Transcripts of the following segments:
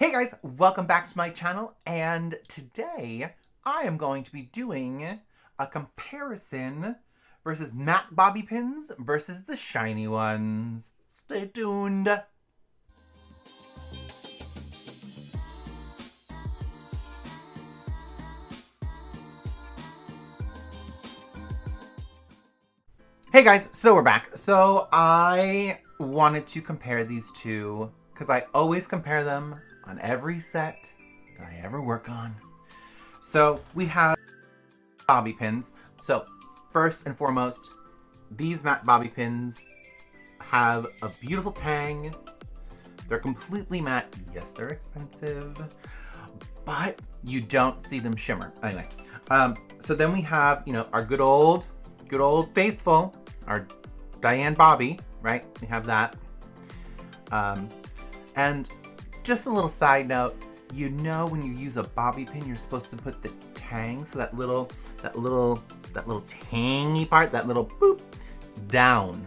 Hey guys, welcome back to my channel, and today I am going to be doing a comparison versus matte bobby pins versus the shiny ones. Stay tuned. Hey guys, so we're back. So I wanted to compare these two because I always compare them on every set that I ever work on. So we have bobby pins. So first and foremost, these matte bobby pins have a beautiful tang. They're completely matte. Yes, they're expensive, but you don't see them shimmer. Anyway, so then we have, our good old faithful, our Diane Bobby, right? We have that. And just a little side note, when you use a bobby pin, you're supposed to put the tang, so that little tangy part, that little boop, down,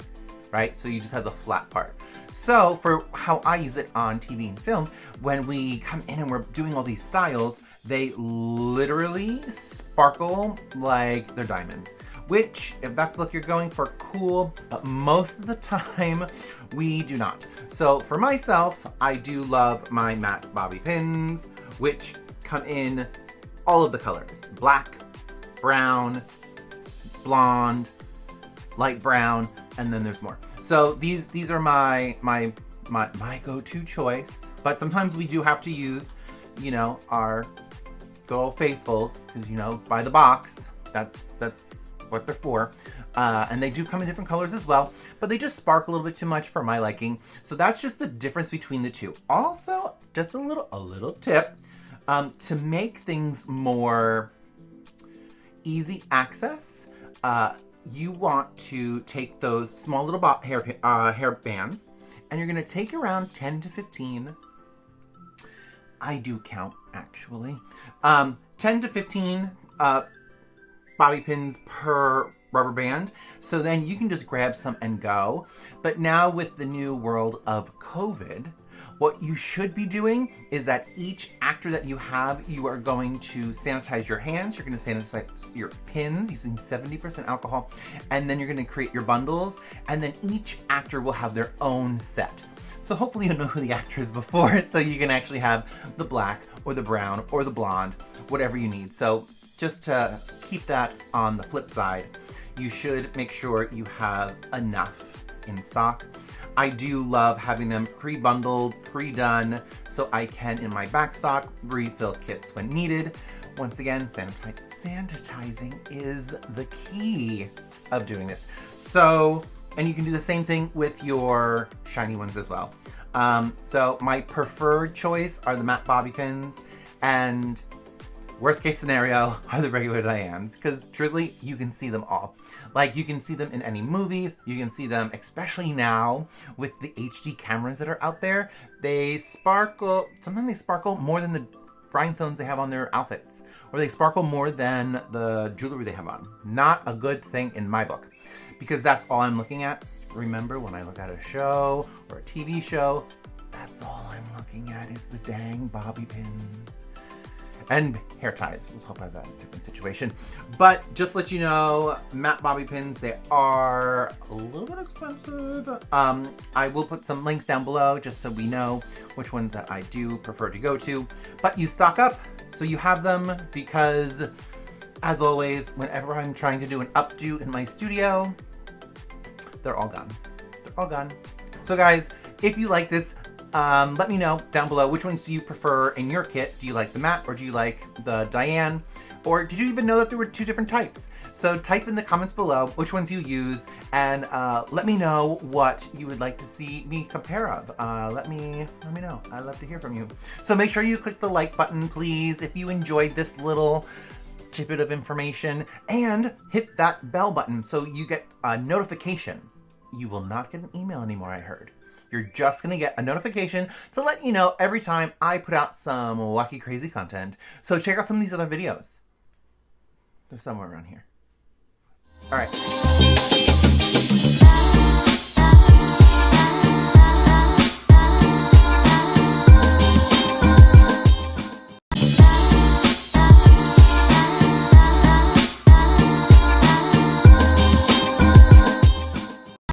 right? So you just have the flat part. So for how I use it on TV and film, when we come in and we're doing all these styles, they literally sparkle like they're diamonds. Which, if that's the look you're going for, cool, but most of the time, we do not. So for myself, I do love my matte bobby pins, which come in all of the colors. Black, brown, blonde, light brown, and then there's more. So these are my go-to choice, but sometimes we do have to use, our good old faithfuls, because, by the box, that's what they're for. And they do come in different colors as well, but they just spark a little bit too much for my liking. So that's just the difference between the two. Also, just a little tip, to make things more easy access, you want to take those small little hair bands, and you're going to take around 10 to 15. I do count, actually. 10 to 15 bobby pins per rubber band, so then you can just grab some and go. But now with the new world of COVID, what you should be doing is that each actor that you have, you are going to sanitize your hands, you're going to sanitize your pins using 70% alcohol, and then you're going to create your bundles, and then each actor will have their own set. So hopefully you know who the actor is before, so you can actually have the black or the brown or the blonde, whatever you need. So just to keep that on the flip side, you should make sure you have enough in stock. I do love having them pre-bundled, pre-done, so I can, in my back stock, refill kits when needed. Once again, sanitizing is the key of doing this. So, and you can do the same thing with your shiny ones as well. So my preferred choice are the matte bobby pins, and worst case scenario are the regular Dianes, because truthfully, you can see them all. Like, you can see them in any movies, you can see them, especially now, with the HD cameras that are out there. They sparkle, sometimes they sparkle more than the rhinestones they have on their outfits, or they sparkle more than the jewelry they have on. Not a good thing in my book, because that's all I'm looking at. Remember, when I look at a show, or a TV show, that's all I'm looking at is the dang bobby pins. And hair ties. We'll talk about that in a different situation. But just to let you know, matte bobby pins, they are a little bit expensive. I will put some links down below just so we know which ones that I do prefer to go to. But you stock up so you have them, because as always, whenever I'm trying to do an updo in my studio, they're all gone. They're all gone. So guys, if you like this, let me know down below which ones do you prefer in your kit. Do you like the matte or do you like the Diane? Or did you even know that there were two different types? So type in the comments below which ones you use, and let me know what you would like to see me compare of. Let me know. I'd love to hear from you. So make sure you click the like button, please, if you enjoyed this little tidbit of information, and hit that bell button so you get a notification. You will not get an email anymore, I heard. You're just going to get a notification to let you know every time I put out some wacky, crazy content. So check out some of these other videos. They're somewhere around here. All right.